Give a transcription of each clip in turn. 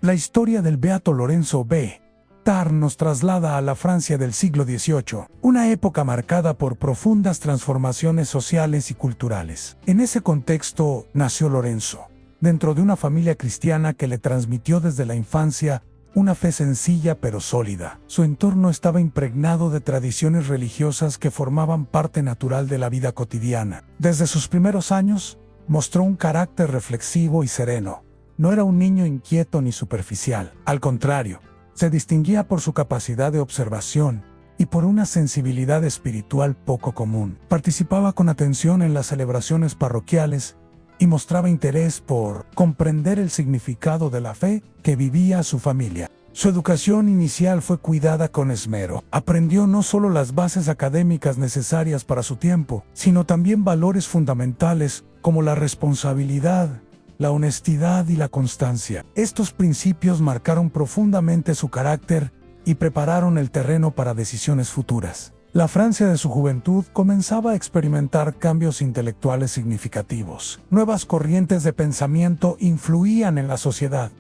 La historia del beato Lorenzo B. Tart nos traslada a la Francia del siglo XVIII, una época marcada por profundas transformaciones sociales y culturales. En ese contexto nació Lorenzo, dentro de una familia cristiana que le transmitió desde la infancia una fe sencilla pero sólida. Su entorno estaba impregnado de tradiciones religiosas que formaban parte natural de la vida cotidiana. Desde sus primeros años, mostró un carácter reflexivo y sereno. No era un niño inquieto ni superficial. Al contrario, se distinguía por su capacidad de observación y por una sensibilidad espiritual poco común. Participaba con atención en las celebraciones parroquiales y mostraba interés por comprender el significado de la fe que vivía su familia. Su educación inicial fue cuidada con esmero. Aprendió no solo las bases académicas necesarias para su tiempo, sino también valores fundamentales como la responsabilidad, la honestidad y la constancia. Estos principios marcaron profundamente su carácter y prepararon el terreno para decisiones futuras. La Francia de su juventud comenzaba a experimentar cambios intelectuales significativos. Nuevas corrientes de pensamiento influían en la sociedad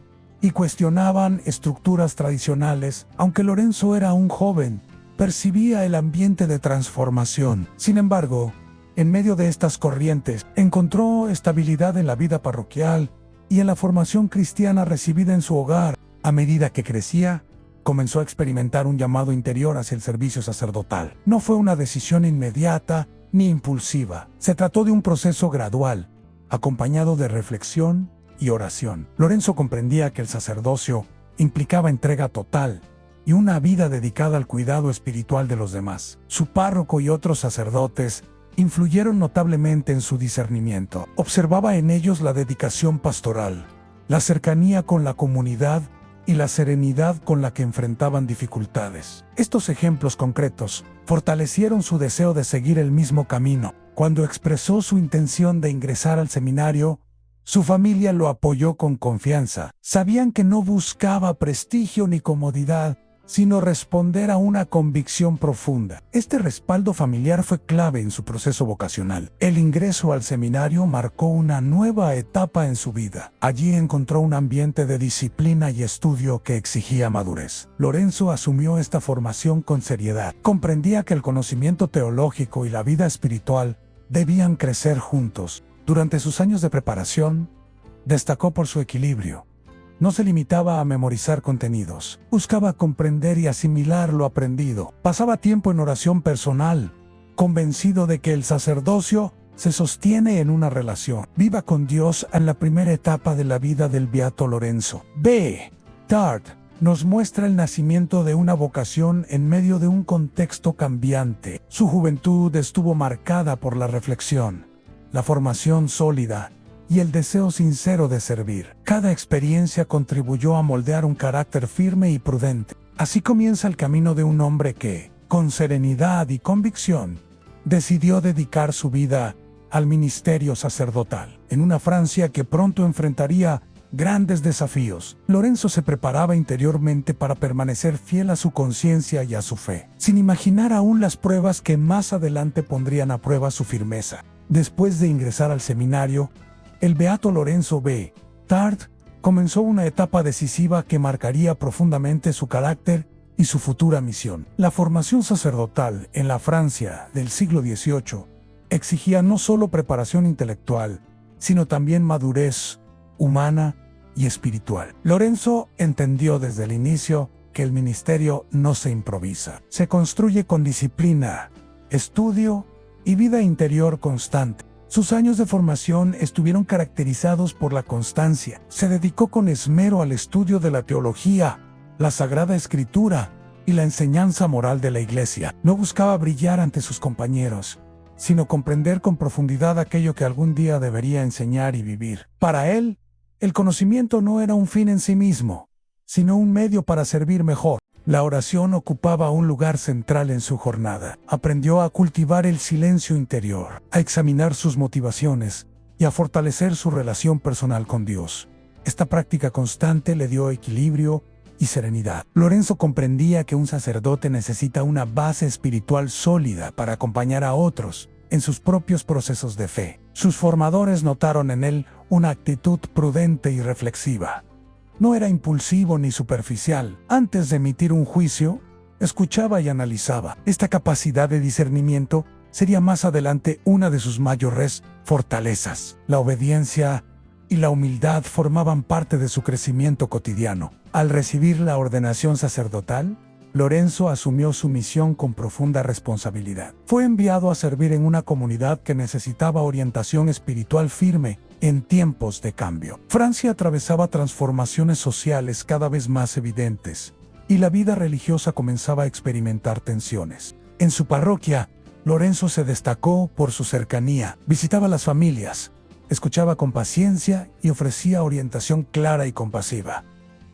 y cuestionaban estructuras tradicionales. Aunque Lorenzo era un joven, percibía el ambiente de transformación. Sin embargo, en medio de estas corrientes, encontró estabilidad en la vida parroquial y en la formación cristiana recibida en su hogar. A medida que crecía, comenzó a experimentar un llamado interior hacia el servicio sacerdotal. No fue una decisión inmediata ni impulsiva. Se trató de un proceso gradual, acompañado de reflexión y oración. Lorenzo comprendía que el sacerdocio implicaba entrega total y una vida dedicada al cuidado espiritual de los demás. Su párroco y otros sacerdotes influyeron notablemente en su discernimiento. Observaba en ellos la dedicación pastoral, la cercanía con la comunidad y la serenidad con la que enfrentaban dificultades. Estos ejemplos concretos fortalecieron su deseo de seguir el mismo camino. Cuando expresó su intención de ingresar al seminario, su familia lo apoyó con confianza. Sabían que no buscaba prestigio ni comodidad, sino responder a una convicción profunda. Este respaldo familiar fue clave en su proceso vocacional. El ingreso al seminario marcó una nueva etapa en su vida. Allí encontró un ambiente de disciplina y estudio que exigía madurez. Lorenzo asumió esta formación con seriedad. Comprendía que el conocimiento teológico y la vida espiritual debían crecer juntos. Durante sus años de preparación, destacó por su equilibrio. No se limitaba a memorizar contenidos, buscaba comprender y asimilar lo aprendido. Pasaba tiempo en oración personal, convencido de que el sacerdocio se sostiene en una relación viva con Dios. En la primera etapa de la vida del beato Lorenzo B. Tart nos muestra el nacimiento de una vocación en medio de un contexto cambiante. Su juventud estuvo marcada por la reflexión, la formación sólida y el deseo sincero de servir. Cada experiencia contribuyó a moldear un carácter firme y prudente. Así comienza el camino de un hombre que, con serenidad y convicción, decidió dedicar su vida al ministerio sacerdotal. En una Francia que pronto enfrentaría grandes desafíos, Lorenzo se preparaba interiormente para permanecer fiel a su conciencia y a su fe, sin imaginar aún las pruebas que más adelante pondrían a prueba su firmeza. Después de ingresar al seminario, el beato Lorenzo B. Tart comenzó una etapa decisiva que marcaría profundamente su carácter y su futura misión. La formación sacerdotal en la Francia del siglo XVIII exigía no solo preparación intelectual, sino también madurez humana y espiritual. Lorenzo entendió desde el inicio que el ministerio no se improvisa, se construye con disciplina, estudio y vida interior constante. Sus años de formación estuvieron caracterizados por la constancia. Se dedicó con esmero al estudio de la teología, la Sagrada Escritura y la enseñanza moral de la Iglesia. No buscaba brillar ante sus compañeros, sino comprender con profundidad aquello que algún día debería enseñar y vivir. Para él, el conocimiento no era un fin en sí mismo, sino un medio para servir mejor. La oración ocupaba un lugar central en su jornada. Aprendió a cultivar el silencio interior, a examinar sus motivaciones y a fortalecer su relación personal con Dios. Esta práctica constante le dio equilibrio y serenidad. Lorenzo comprendía que un sacerdote necesita una base espiritual sólida para acompañar a otros en sus propios procesos de fe. Sus formadores notaron en él una actitud prudente y reflexiva, No era impulsivo ni superficial. Antes de emitir un juicio, escuchaba y analizaba. Esta capacidad de discernimiento sería más adelante una de sus mayores fortalezas. La obediencia y la humildad formaban parte de su crecimiento cotidiano. Al recibir la ordenación sacerdotal, Lorenzo asumió su misión con profunda responsabilidad. Fue enviado a servir en una comunidad que necesitaba orientación espiritual firme en tiempos de cambio. Francia atravesaba transformaciones sociales cada vez más evidentes, y la vida religiosa comenzaba a experimentar tensiones. En su parroquia, Lorenzo se destacó por su cercanía, visitaba a las familias, escuchaba con paciencia y ofrecía orientación clara y compasiva.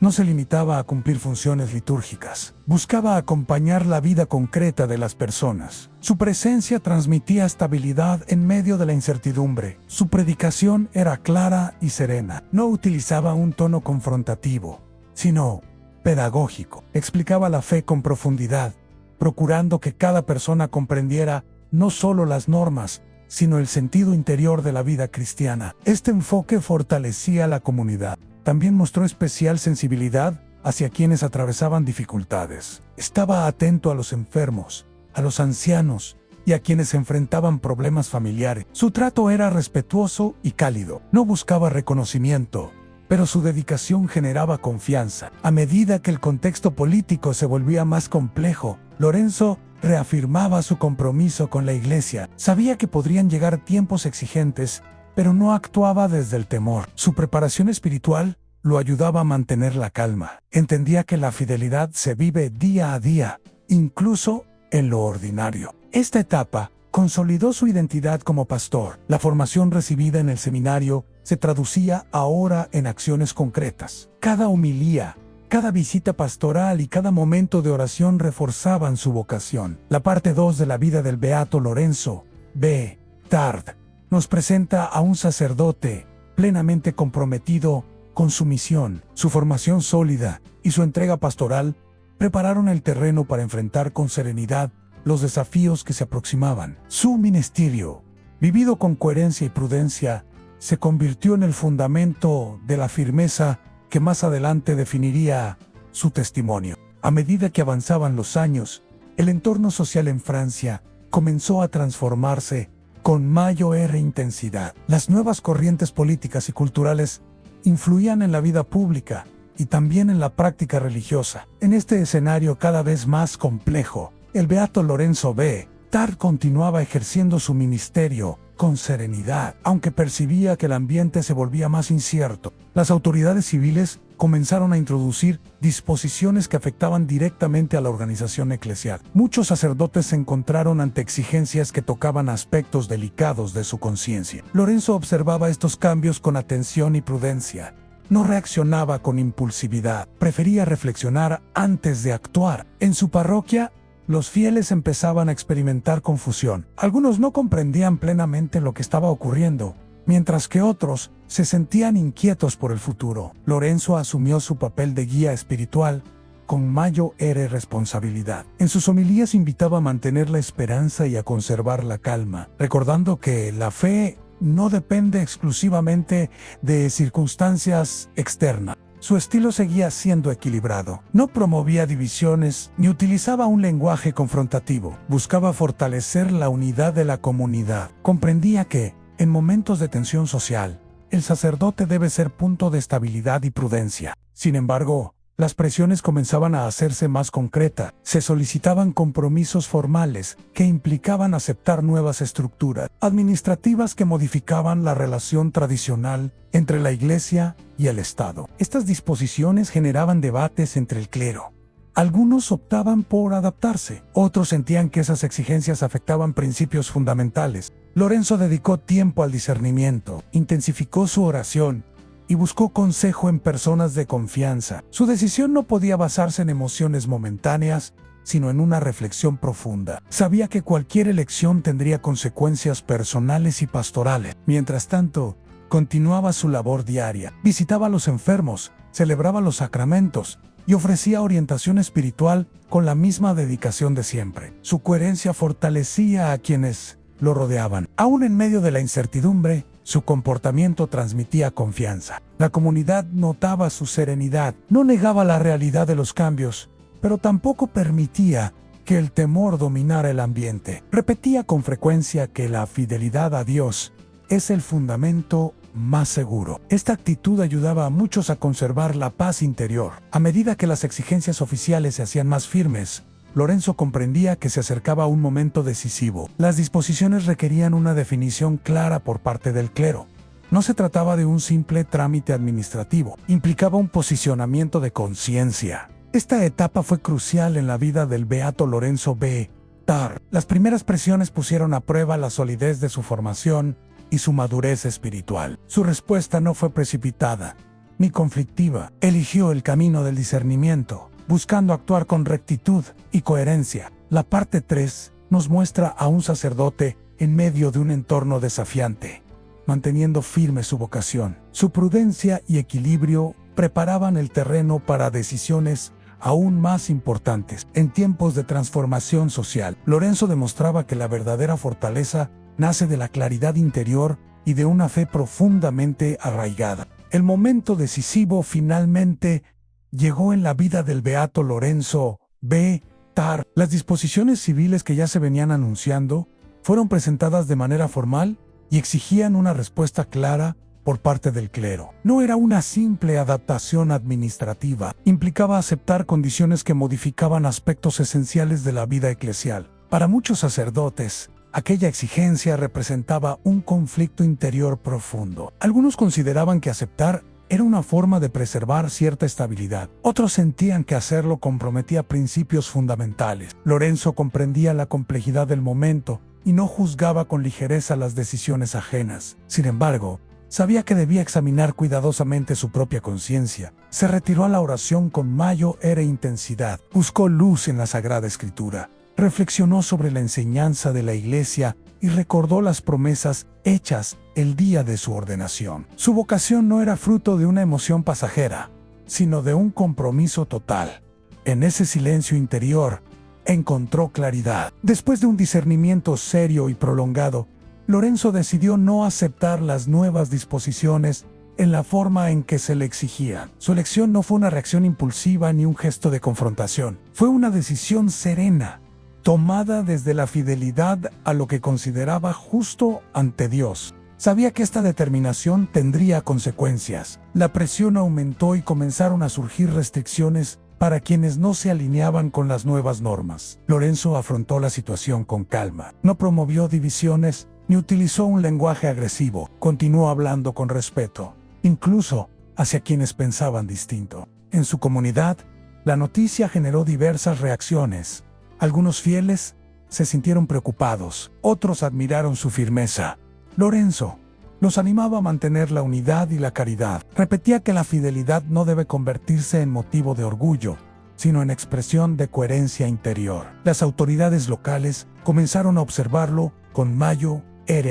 No se limitaba a cumplir funciones litúrgicas, buscaba acompañar la vida concreta de las personas. Su presencia transmitía estabilidad en medio de la incertidumbre. Su predicación era clara y serena. No utilizaba un tono confrontativo, sino pedagógico. Explicaba la fe con profundidad, procurando que cada persona comprendiera no solo las normas, sino el sentido interior de la vida cristiana. Este enfoque fortalecía a la comunidad. También mostró especial sensibilidad hacia quienes atravesaban dificultades. Estaba atento a los enfermos, a los ancianos y a quienes enfrentaban problemas familiares. Su trato era respetuoso y cálido. No buscaba reconocimiento, pero su dedicación generaba confianza. A medida que el contexto político se volvía más complejo, Lorenzo reafirmaba su compromiso con la Iglesia. Sabía que podrían llegar tiempos exigentes, pero no actuaba desde el temor. Su preparación espiritual lo ayudaba a mantener la calma. Entendía que la fidelidad se vive día a día, incluso en lo ordinario. Esta etapa consolidó su identidad como pastor. La formación recibida en el seminario se traducía ahora en acciones concretas. Cada homilía, cada visita pastoral y cada momento de oración reforzaban su vocación. La parte 2 de la vida del beato Lorenzo B. Tard nos presenta a un sacerdote plenamente comprometido con su misión. Su formación sólida y su entrega pastoral prepararon el terreno para enfrentar con serenidad los desafíos que se aproximaban. Su ministerio, vivido con coherencia y prudencia, se convirtió en el fundamento de la firmeza que más adelante definiría su testimonio. A medida que avanzaban los años, el entorno social en Francia comenzó a transformarse con mayor intensidad. Las nuevas corrientes políticas y culturales influían en la vida pública y también en la práctica religiosa. En este escenario cada vez más complejo, el beato Lorenzo B. Tard continuaba ejerciendo su ministerio con serenidad, aunque percibía que el ambiente se volvía más incierto. Las autoridades civiles comenzaron a introducir disposiciones que afectaban directamente a la organización eclesial. Muchos sacerdotes se encontraron ante exigencias que tocaban aspectos delicados de su conciencia. Lorenzo observaba estos cambios con atención y prudencia. No reaccionaba con impulsividad, prefería reflexionar antes de actuar. En su parroquia, los fieles empezaban a experimentar confusión. Algunos no comprendían plenamente lo que estaba ocurriendo, mientras que otros se sentían inquietos por el futuro. Lorenzo asumió su papel de guía espiritual con mayor responsabilidad. En sus homilías invitaba a mantener la esperanza y a conservar la calma, recordando que la fe no depende exclusivamente de circunstancias externas. Su estilo seguía siendo equilibrado. No promovía divisiones ni utilizaba un lenguaje confrontativo. Buscaba fortalecer la unidad de la comunidad. Comprendía que, en momentos de tensión social, el sacerdote debe ser punto de estabilidad y prudencia. Sin embargo, las presiones comenzaban a hacerse más concretas. Se solicitaban compromisos formales que implicaban aceptar nuevas estructuras administrativas que modificaban la relación tradicional entre la Iglesia y el Estado. Estas disposiciones generaban debates entre el clero. Algunos optaban por adaptarse, otros sentían que esas exigencias afectaban principios fundamentales. Lorenzo dedicó tiempo al discernimiento, intensificó su oración y buscó consejo en personas de confianza. Su decisión no podía basarse en emociones momentáneas, sino en una reflexión profunda. Sabía que cualquier elección tendría consecuencias personales y pastorales. Mientras tanto, continuaba su labor diaria. Visitaba a los enfermos, celebraba los sacramentos y ofrecía orientación espiritual con la misma dedicación de siempre. Su coherencia fortalecía a quienes lo rodeaban. Aún en medio de la incertidumbre, Su comportamiento transmitía confianza. La comunidad notaba su serenidad, no negaba la realidad de los cambios, pero tampoco permitía que el temor dominara el ambiente. Repetía con frecuencia que la fidelidad a Dios es el fundamento más seguro. Esta actitud ayudaba a muchos a conservar la paz interior. A medida que las exigencias oficiales se hacían más firmes, Lorenzo comprendía que se acercaba un momento decisivo. Las disposiciones requerían una definición clara por parte del clero. No se trataba de un simple trámite administrativo, implicaba un posicionamiento de conciencia. Esta etapa fue crucial en la vida del beato Lorenzo B. Tar. Las primeras presiones pusieron a prueba la solidez de su formación y su madurez espiritual. Su respuesta no fue precipitada ni conflictiva. Eligió el camino del discernimiento, buscando actuar con rectitud y coherencia. La parte 3 nos muestra a un sacerdote en medio de un entorno desafiante, manteniendo firme su vocación. Su prudencia y equilibrio preparaban el terreno para decisiones aún más importantes. En tiempos de transformación social, Lorenzo demostraba que la verdadera fortaleza nace de la claridad interior y de una fe profundamente arraigada. El momento decisivo finalmente llegó en la vida del beato Lorenzo B. Tar. Las disposiciones civiles que ya se venían anunciando fueron presentadas de manera formal y exigían una respuesta clara por parte del clero. No era una simple adaptación administrativa, implicaba aceptar condiciones que modificaban aspectos esenciales de la vida eclesial. Para muchos sacerdotes, aquella exigencia representaba un conflicto interior profundo. Algunos consideraban que aceptar era una forma de preservar cierta estabilidad. Otros sentían que hacerlo comprometía principios fundamentales. Lorenzo comprendía la complejidad del momento y no juzgaba con ligereza las decisiones ajenas. Sin embargo, sabía que debía examinar cuidadosamente su propia conciencia. Se retiró a la oración con mayor intensidad. Buscó luz en la Sagrada Escritura. Reflexionó sobre la enseñanza de la Iglesia y recordó las promesas hechas el día de su ordenación. Su vocación no era fruto de una emoción pasajera, sino de un compromiso total. En ese silencio interior, encontró claridad. Después de un discernimiento serio y prolongado, Lorenzo decidió no aceptar las nuevas disposiciones en la forma en que se le exigían. Su elección no fue una reacción impulsiva ni un gesto de confrontación. Fue una decisión serena, tomada desde la fidelidad a lo que consideraba justo ante Dios. Sabía que esta determinación tendría consecuencias. La presión aumentó y comenzaron a surgir restricciones para quienes no se alineaban con las nuevas normas. Lorenzo afrontó la situación con calma. No promovió divisiones ni utilizó un lenguaje agresivo. Continuó hablando con respeto, incluso hacia quienes pensaban distinto. En su comunidad, la noticia generó diversas reacciones. Algunos fieles se sintieron preocupados, otros admiraron su firmeza. Lorenzo los animaba a mantener la unidad y la caridad. Repetía que la fidelidad no debe convertirse en motivo de orgullo, sino en expresión de coherencia interior. Las autoridades locales comenzaron a observarlo con mayor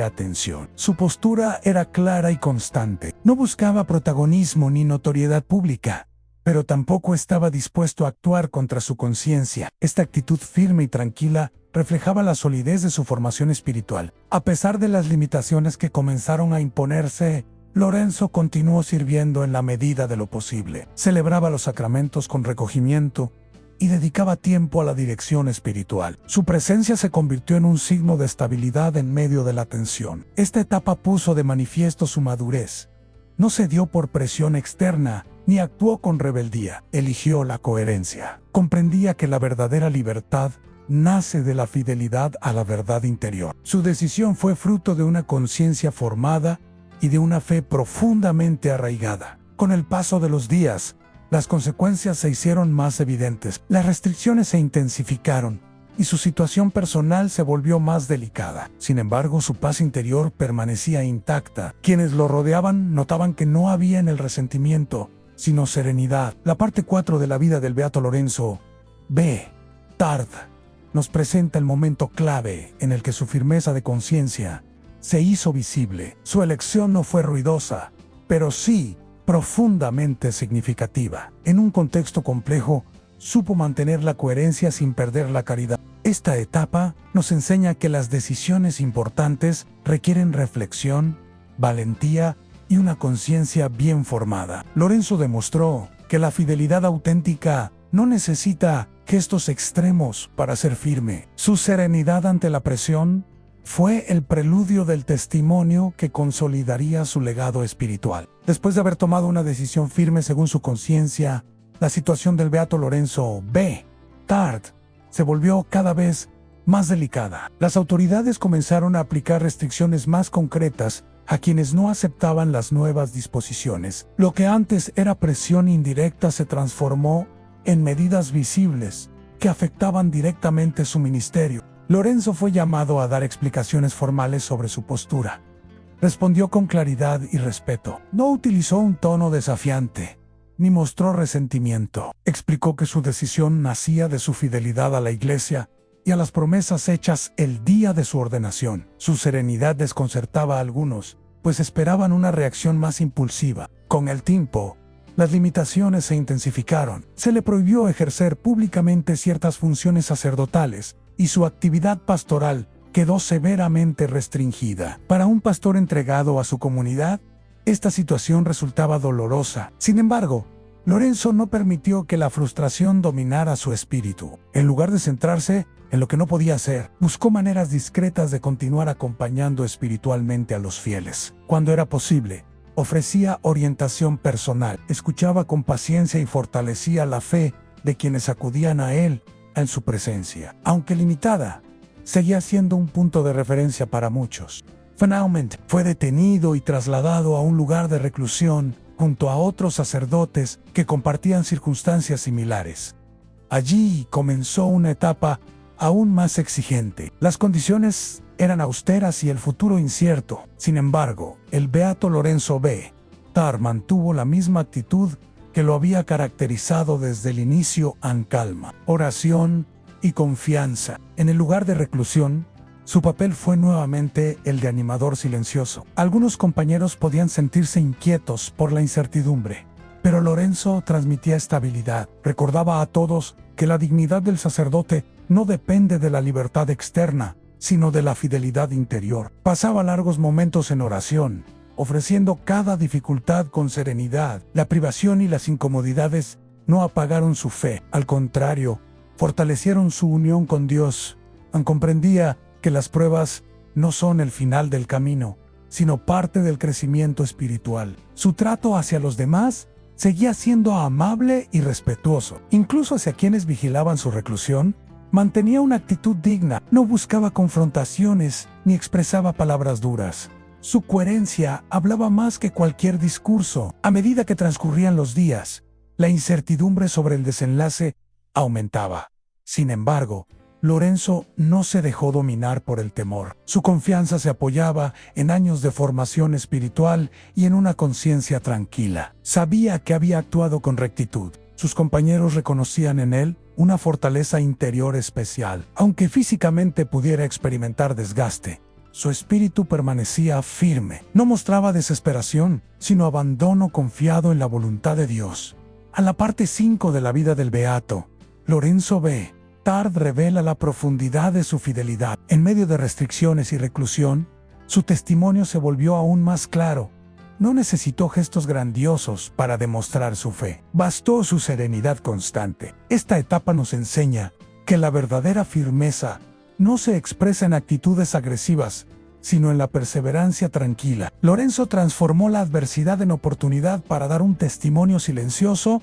atención. Su postura era clara y constante. No buscaba protagonismo ni notoriedad pública, pero tampoco estaba dispuesto a actuar contra su conciencia. Esta actitud firme y tranquila reflejaba la solidez de su formación espiritual. A pesar de las limitaciones que comenzaron a imponerse, Lorenzo continuó sirviendo en la medida de lo posible. Celebraba los sacramentos con recogimiento y dedicaba tiempo a la dirección espiritual. Su presencia se convirtió en un signo de estabilidad en medio de la tensión. Esta etapa puso de manifiesto su madurez. No cedió por presión externa, ni actuó con rebeldía. Eligió la coherencia. Comprendía que la verdadera libertad nace de la fidelidad a la verdad interior. Su decisión fue fruto de una conciencia formada y de una fe profundamente arraigada. Con el paso de los días, las consecuencias se hicieron más evidentes. Las restricciones se intensificaron y su situación personal se volvió más delicada. Sin embargo, su paz interior permanecía intacta. Quienes lo rodeaban notaban que no había en el resentimiento, sino serenidad. La parte 4 de la vida del beato Lorenzo B. Tard nos presenta el momento clave en el que su firmeza de conciencia se hizo visible. Su elección no fue ruidosa, pero sí profundamente significativa. En un contexto complejo, supo mantener la coherencia sin perder la caridad. Esta etapa nos enseña que las decisiones importantes requieren reflexión, valentía y una conciencia bien formada. Lorenzo demostró que la fidelidad auténtica no necesita gestos extremos para ser firme. Su serenidad ante la presión fue el preludio del testimonio que consolidaría su legado espiritual. Después de haber tomado una decisión firme según su conciencia, la situación del beato Lorenzo B. Tard se volvió cada vez más delicada. Las autoridades comenzaron a aplicar restricciones más concretas a quienes no aceptaban las nuevas disposiciones. Lo que antes era presión indirecta se transformó en medidas visibles que afectaban directamente su ministerio. Lorenzo fue llamado a dar explicaciones formales sobre su postura. Respondió con claridad y respeto. No utilizó un tono desafiante, ni mostró resentimiento. Explicó que su decisión nacía de su fidelidad a la Iglesia y a las promesas hechas el día de su ordenación. Su serenidad desconcertaba a algunos, pues esperaban una reacción más impulsiva. Con el tiempo, las limitaciones se intensificaron. Se le prohibió ejercer públicamente ciertas funciones sacerdotales y su actividad pastoral quedó severamente restringida. Para un pastor entregado a su comunidad, esta situación resultaba dolorosa. Sin embargo, Lorenzo no permitió que la frustración dominara su espíritu. En lugar de centrarse en lo que no podía hacer, buscó maneras discretas de continuar acompañando espiritualmente a los fieles. Cuando era posible, ofrecía orientación personal, escuchaba con paciencia y fortalecía la fe de quienes acudían a él en su presencia. Aunque limitada, seguía siendo un punto de referencia para muchos. Finalmente, fue detenido y trasladado a un lugar de reclusión junto a otros sacerdotes que compartían circunstancias similares. Allí comenzó una etapa aún más exigente. Las condiciones eran austeras y el futuro incierto. Sin embargo, el beato Lorenzo B. Tard mantuvo la misma actitud que lo había caracterizado desde el inicio en calma, oración y confianza. En el lugar de reclusión, su papel fue nuevamente el de animador silencioso. Algunos compañeros podían sentirse inquietos por la incertidumbre, pero Lorenzo transmitía estabilidad. Recordaba a todos que la dignidad del sacerdote no depende de la libertad externa, sino de la fidelidad interior. Pasaba largos momentos en oración, ofreciendo cada dificultad con serenidad. La privación y las incomodidades no apagaron su fe, al contrario, fortalecieron su unión con Dios. Comprendía que las pruebas no son el final del camino, sino parte del crecimiento espiritual. Su trato hacia los demás seguía siendo amable y respetuoso. Incluso hacia quienes vigilaban su reclusión, mantenía una actitud digna, no buscaba confrontaciones ni expresaba palabras duras. Su coherencia hablaba más que cualquier discurso. A medida que transcurrían los días, la incertidumbre sobre el desenlace aumentaba. Sin embargo, Lorenzo no se dejó dominar por el temor. Su confianza se apoyaba en años de formación espiritual y en una conciencia tranquila. Sabía que había actuado con rectitud. Sus compañeros reconocían en él una fortaleza interior especial. Aunque físicamente pudiera experimentar desgaste, su espíritu permanecía firme. No mostraba desesperación, sino abandono confiado en la voluntad de Dios. A la parte 5 de la vida del beato, Lorenzo B. Tard revela la profundidad de su fidelidad. En medio de restricciones y reclusión, su testimonio se volvió aún más claro. No necesitó gestos grandiosos para demostrar su fe. Bastó su serenidad constante. Esta etapa nos enseña que la verdadera firmeza no se expresa en actitudes agresivas, sino en la perseverancia tranquila. Lorenzo transformó la adversidad en oportunidad para dar un testimonio silencioso,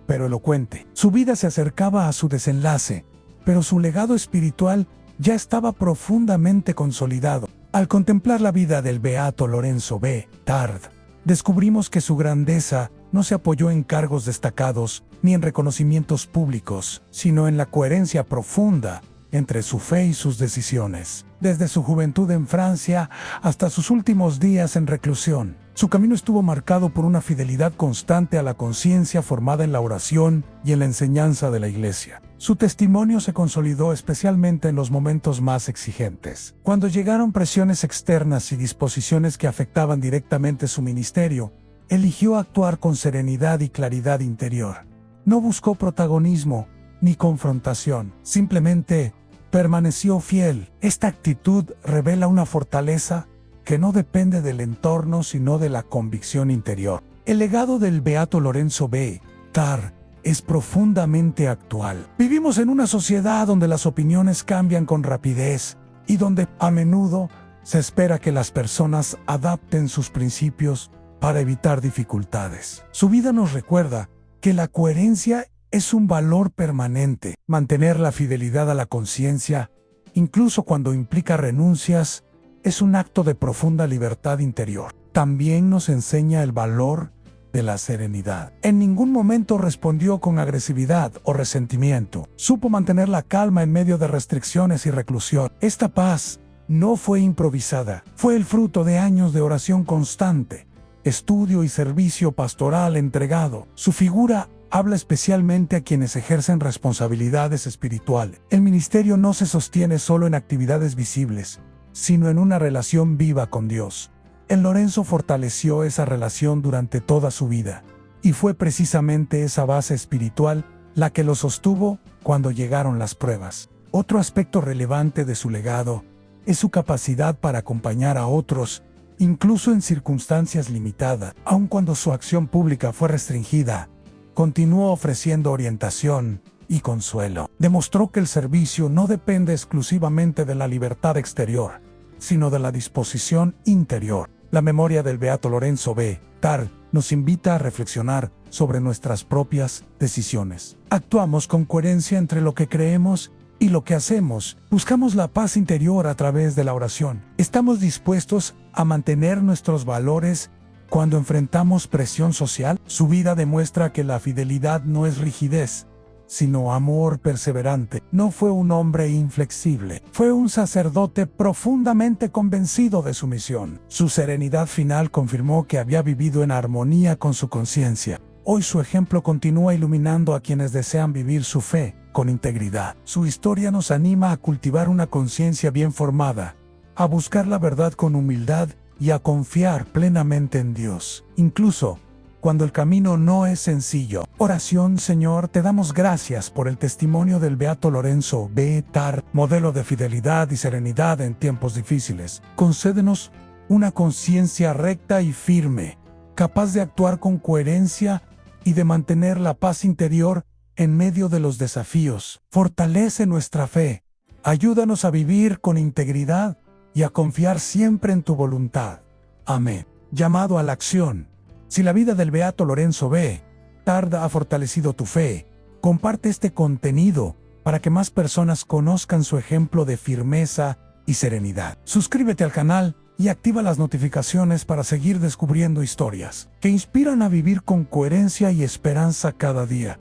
pero elocuente. Su vida se acercaba a su desenlace, pero su legado espiritual ya estaba profundamente consolidado. Al contemplar la vida del beato Lorenzo B. Tard, descubrimos que su grandeza no se apoyó en cargos destacados ni en reconocimientos públicos, sino en la coherencia profunda entre su fe y sus decisiones. Desde su juventud en Francia hasta sus últimos días en reclusión, su camino estuvo marcado por una fidelidad constante a la conciencia formada en la oración y en la enseñanza de la Iglesia. Su testimonio se consolidó especialmente en los momentos más exigentes. Cuando llegaron presiones externas y disposiciones que afectaban directamente su ministerio, eligió actuar con serenidad y claridad interior. No buscó protagonismo ni confrontación, simplemente permaneció fiel. Esta actitud revela una fortaleza que no depende del entorno sino de la convicción interior. El legado del beato Lorenzo B. Tar es profundamente actual. Vivimos en una sociedad donde las opiniones cambian con rapidez y donde, a menudo, se espera que las personas adapten sus principios para evitar dificultades. Su vida nos recuerda que la coherencia es un valor permanente. Mantener la fidelidad a la conciencia, incluso cuando implica renuncias, es un acto de profunda libertad interior. También nos enseña el valor de la serenidad. En ningún momento respondió con agresividad o resentimiento. Supo mantener la calma en medio de restricciones y reclusión. Esta paz no fue improvisada, fue el fruto de años de oración constante, estudio y servicio pastoral entregado. Su figura habla especialmente a quienes ejercen responsabilidades espirituales. El ministerio no se sostiene solo en actividades visibles, sino en una relación viva con Dios. El Lorenzo fortaleció esa relación durante toda su vida, y fue precisamente esa base espiritual la que lo sostuvo cuando llegaron las pruebas. Otro aspecto relevante de su legado es su capacidad para acompañar a otros, incluso en circunstancias limitadas. Aun cuando su acción pública fue restringida, continuó ofreciendo orientación y consuelo. Demostró que el servicio no depende exclusivamente de la libertad exterior, sino de la disposición interior. La memoria del beato Lorenzo B. Tar nos invita a reflexionar sobre nuestras propias decisiones. Actuamos con coherencia entre lo que creemos y lo que hacemos. Buscamos la paz interior a través de la oración. Estamos dispuestos a mantener nuestros valores cuando enfrentamos presión social. Su vida demuestra que la fidelidad no es rigidez, sino amor perseverante. No fue un hombre inflexible, fue un sacerdote profundamente convencido de su misión. Su serenidad final confirmó que había vivido en armonía con su conciencia. Hoy su ejemplo continúa iluminando a quienes desean vivir su fe con integridad. Su historia nos anima a cultivar una conciencia bien formada, a buscar la verdad con humildad y a confiar plenamente en Dios, incluso cuando el camino no es sencillo. Oración. Señor, te damos gracias por el testimonio del beato Lorenzo B. Tar, modelo de fidelidad y serenidad en tiempos difíciles. Concédenos una conciencia recta y firme, capaz de actuar con coherencia y de mantener la paz interior en medio de los desafíos. Fortalece nuestra fe, ayúdanos a vivir con integridad y a confiar siempre en tu voluntad. Amén. Llamado a la acción. Si la vida del beato Lorenzo B. Tar ha fortalecido tu fe, comparte este contenido para que más personas conozcan su ejemplo de firmeza y serenidad. Suscríbete al canal y activa las notificaciones para seguir descubriendo historias que inspiran a vivir con coherencia y esperanza cada día.